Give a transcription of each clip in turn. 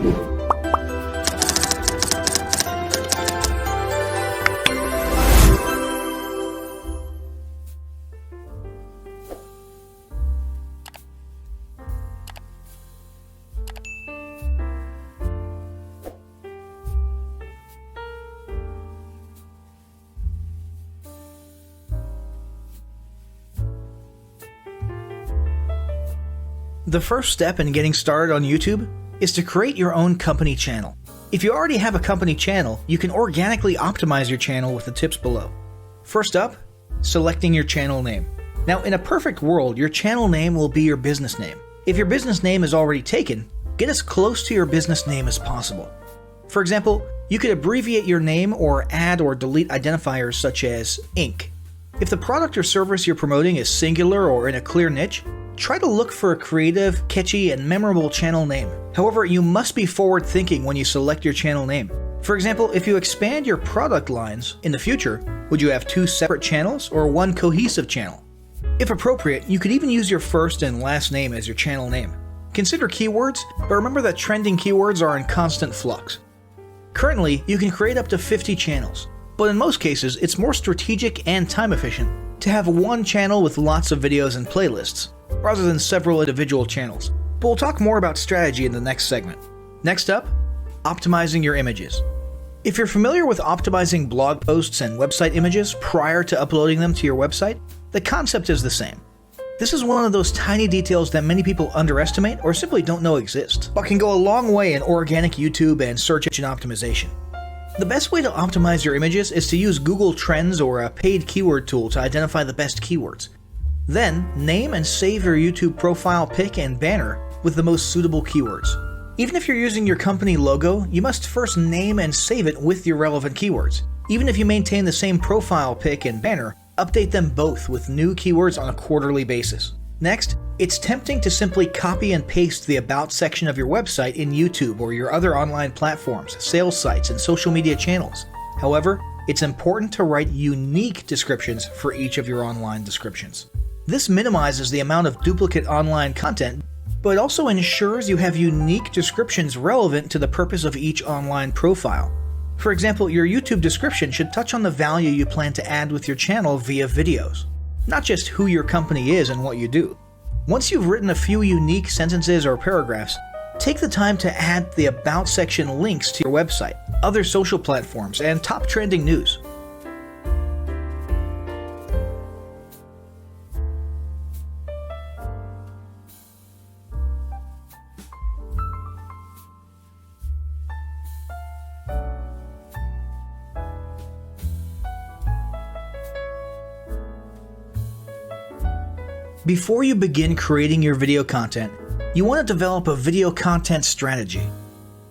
The first step in getting started on YouTube is to create your own company channel. If you already have a company channel, you can organically optimize your channel with the tips below. First up, selecting your channel name. Now, in a perfect world, your channel name will be your business name. If your business name is already taken, get as close to your business name as possible. For example, you could abbreviate your name or add or delete identifiers such as Inc. If the product or service you're promoting is singular or in a clear niche, try to look for a creative, catchy, and memorable channel name. However, you must be forward-thinking when you select your channel name. For example, if you expand your product lines in the future, would you have 2 separate channels or 1 cohesive channel? If appropriate, you could even use your first and last name as your channel name. Consider keywords, but remember that trending keywords are in constant flux. Currently, you can create up to 50 channels, but in most cases, it's more strategic and time efficient to have 1 channel with lots of videos and playlists, rather than several individual channels. But we'll talk more about strategy in the next segment. Next up, optimizing your images. If you're familiar with optimizing blog posts and website images prior to uploading them to your website, the concept is the same. This is one of those tiny details that many people underestimate or simply don't know exist, but can go a long way in organic YouTube and search engine optimization. The best way to optimize your images is to use Google Trends or a paid keyword tool to identify the best keywords. Then, name and save your YouTube profile pic and banner with the most suitable keywords. Even if you're using your company logo, you must first name and save it with your relevant keywords. Even if you maintain the same profile pic and banner, update them both with new keywords on a quarterly basis. Next, it's tempting to simply copy and paste the About section of your website in YouTube or your other online platforms, sales sites, and social media channels. However, it's important to write unique descriptions for each of your online descriptions. This minimizes the amount of duplicate online content, but also ensures you have unique descriptions relevant to the purpose of each online profile. For example, your YouTube description should touch on the value you plan to add with your channel via videos, not just who your company is and what you do. Once you've written a few unique sentences or paragraphs, take the time to add the About section links to your website, other social platforms, and top trending news. Before you begin creating your video content, you want to develop a video content strategy.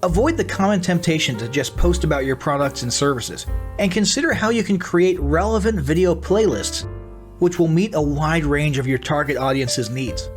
Avoid the common temptation to just post about your products and services, and consider how you can create relevant video playlists which will meet a wide range of your target audience's needs.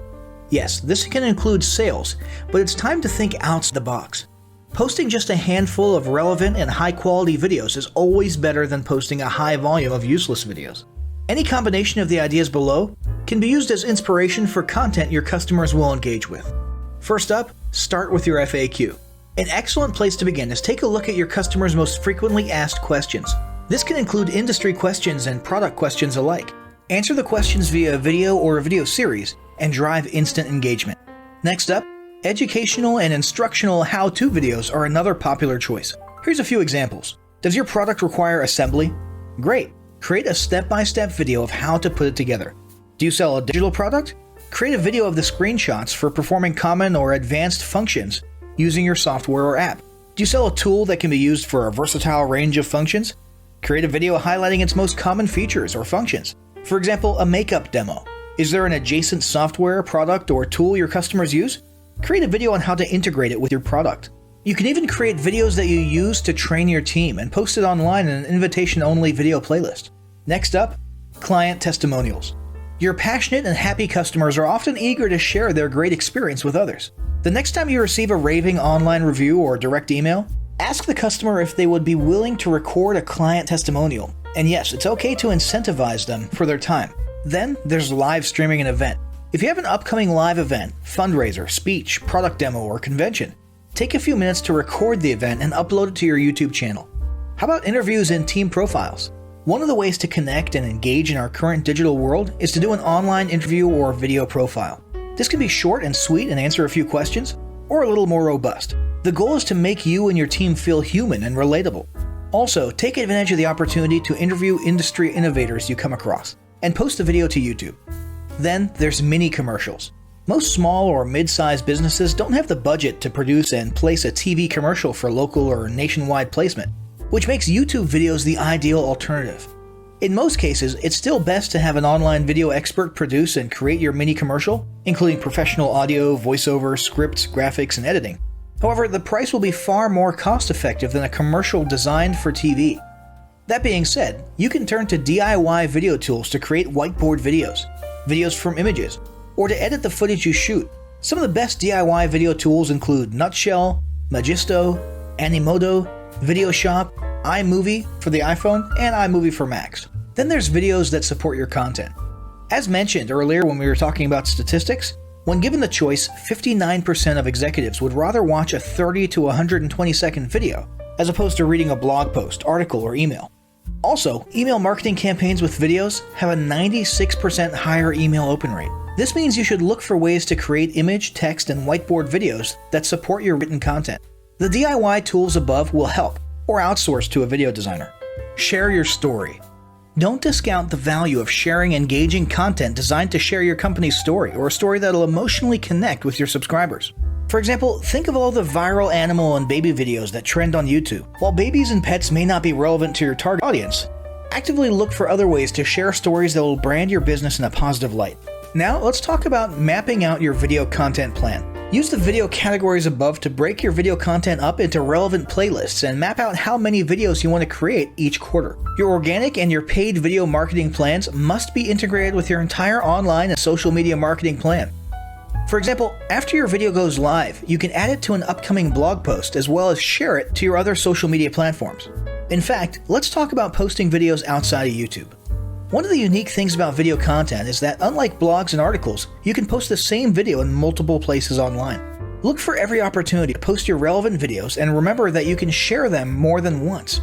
Yes, this can include sales, but it's time to think outside the box. Posting just a handful of relevant and high-quality videos is always better than posting a high volume of useless videos. Any combination of the ideas below can be used as inspiration for content your customers will engage with. First up, start with your FAQ. An excellent place to begin is take a look at your customers' most frequently asked questions. This can include industry questions and product questions alike. Answer the questions via a video or a video series and drive instant engagement. Next up, educational and instructional how-to videos are another popular choice. Here's a few examples. Does your product require assembly? Great! Create a step-by-step video of how to put it together. Do you sell a digital product? Create a video of the screenshots for performing common or advanced functions using your software or app. Do you sell a tool that can be used for a versatile range of functions? Create a video highlighting its most common features or functions. For example, a makeup demo. Is there an adjacent software, product, or tool your customers use? Create a video on how to integrate it with your product. You can even create videos that you use to train your team and post it online in an invitation-only video playlist. Next up, client testimonials. Your passionate and happy customers are often eager to share their great experience with others. The next time you receive a raving online review or direct email, ask the customer if they would be willing to record a client testimonial. And yes, it's okay to incentivize them for their time. Then there's live streaming an event. If you have an upcoming live event, fundraiser, speech, product demo, or convention, Take a few minutes to record the event and upload it to your YouTube channel. How about interviews and team profiles? One of the ways to connect and engage in our current digital world is to do an online interview or video profile. This can be short and sweet and answer a few questions, or a little more robust. The goal is to make you and your team feel human and relatable. Also, take advantage of the opportunity to interview industry innovators you come across, and post the video to YouTube. Then there's mini commercials. Most small or mid-sized businesses don't have the budget to produce and place a TV commercial for local or nationwide placement, which makes YouTube videos the ideal alternative. In most cases, it's still best to have an online video expert produce and create your mini commercial, including professional audio, voiceover, scripts, graphics, and editing. However, the price will be far more cost-effective than a commercial designed for TV. That being said, you can turn to DIY video tools to create whiteboard videos from images, or to edit the footage you shoot. Some of the best DIY video tools include Nutshell, Magisto, Animoto, VideoShop, iMovie for the iPhone, and iMovie for Macs. Then there's videos that support your content. As mentioned earlier when we were talking about statistics, when given the choice, 59% of executives would rather watch a 30 to 120 second video as opposed to reading a blog post, article, or email. Also, email marketing campaigns with videos have a 96% higher email open rate. This means you should look for ways to create image, text, and whiteboard videos that support your written content. The DIY tools above will help, or outsource to a video designer. Share your story. Don't discount the value of sharing engaging content designed to share your company's story, or a story that'll emotionally connect with your subscribers. For example, think of all the viral animal and baby videos that trend on YouTube. While babies and pets may not be relevant to your target audience, actively look for other ways to share stories that will brand your business in a positive light. Now, let's talk about mapping out your video content plan. Use the video categories above to break your video content up into relevant playlists and map out how many videos you want to create each quarter. Your organic and your paid video marketing plans must be integrated with your entire online and social media marketing plan. For example, after your video goes live, you can add it to an upcoming blog post as well as share it to your other social media platforms. In fact, let's talk about posting videos outside of YouTube. One of the unique things about video content is that unlike blogs and articles, you can post the same video in multiple places online. Look for every opportunity to post your relevant videos and remember that you can share them more than once.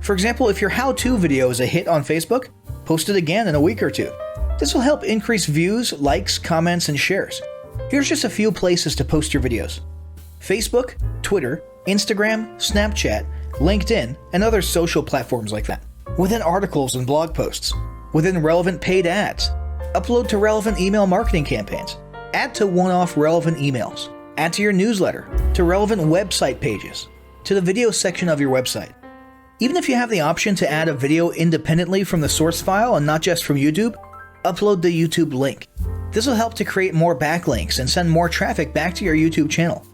For example, if your how-to video is a hit on Facebook, post it again in a week or two. This will help increase views, likes, comments, and shares. Here's just a few places to post your videos: Facebook, Twitter, Instagram, Snapchat, LinkedIn, and other social platforms like that. Within articles and blog posts. Within relevant paid ads. Upload to relevant email marketing campaigns. Add to one-off relevant emails. Add to your newsletter, to relevant website pages, to the video section of your website. Even if you have the option to add a video independently from the source file and not just from YouTube, upload the YouTube link. This will help to create more backlinks and send more traffic back to your YouTube channel.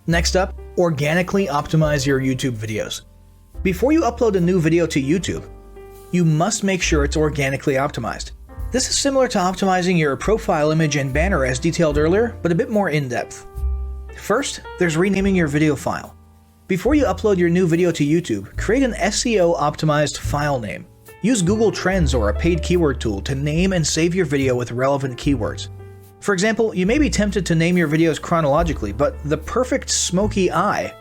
Next up, organically optimize your YouTube videos. Before you upload a new video to YouTube, you must make sure it's organically optimized. This is similar to optimizing your profile image and banner as detailed earlier, but a bit more in-depth. First, there's renaming your video file. Before you upload your new video to YouTube, create an SEO-optimized file name. Use Google Trends or a paid keyword tool to name and save your video with relevant keywords. For example, you may be tempted to name your videos chronologically, but the perfect smoky eye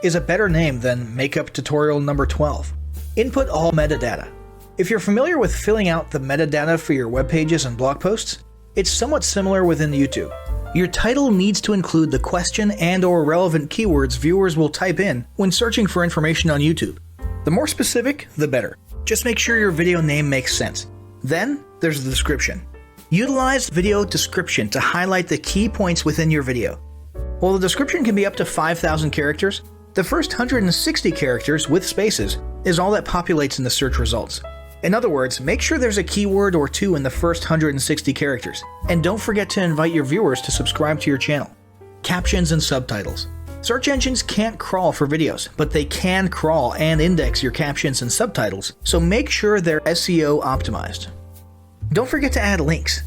is a better name than makeup tutorial number 12. Input all metadata. If you're familiar with filling out the metadata for your web pages and blog posts, it's somewhat similar within YouTube. Your title needs to include the question and/or relevant keywords viewers will type in when searching for information on YouTube. The more specific, the better. Just make sure your video name makes sense. Then, there's the description. Utilize video description to highlight the key points within your video. While the description can be up to 5,000 characters, the first 160 characters with spaces is all that populates in the search results. In other words, make sure there's a keyword or two in the first 160 characters, and don't forget to invite your viewers to subscribe to your channel. Captions and subtitles. Search engines can't crawl for videos, but they can crawl and index your captions and subtitles, so make sure they're SEO optimized. Don't forget to add links.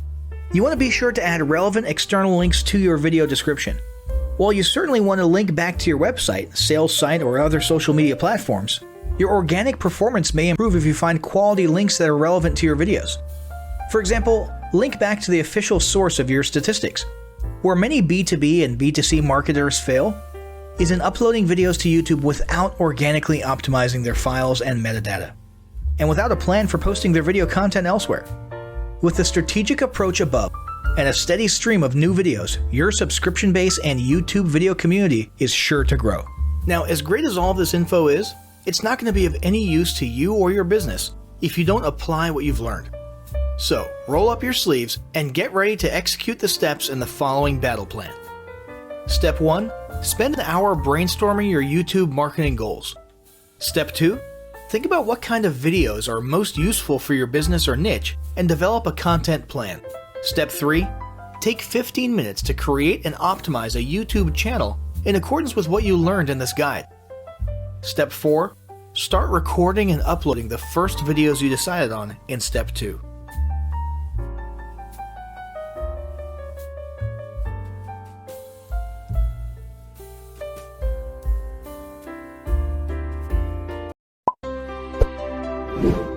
You want to be sure to add relevant external links to your video description. While you certainly want to link back to your website, sales site, or other social media platforms, your organic performance may improve if you find quality links that are relevant to your videos. For example, link back to the official source of your statistics. Where many B2B and B2C marketers fail, is in uploading videos to YouTube without organically optimizing their files and metadata, and without a plan for posting their video content elsewhere. With the strategic approach above and a steady stream of new videos, your subscription base and YouTube video community is sure to grow. Now, as great as all of this info is, it's not going to be of any use to you or your business if you don't apply what you've learned. So, roll up your sleeves and get ready to execute the steps in the following battle plan. Step 1. Spend an hour brainstorming your YouTube marketing goals. Step 2. Think about what kind of videos are most useful for your business or niche and develop a content plan. Step 3. Take 15 minutes to create and optimize a YouTube channel in accordance with what you learned in this guide. Step 4. Start recording and uploading the first videos you decided on in Step 2. You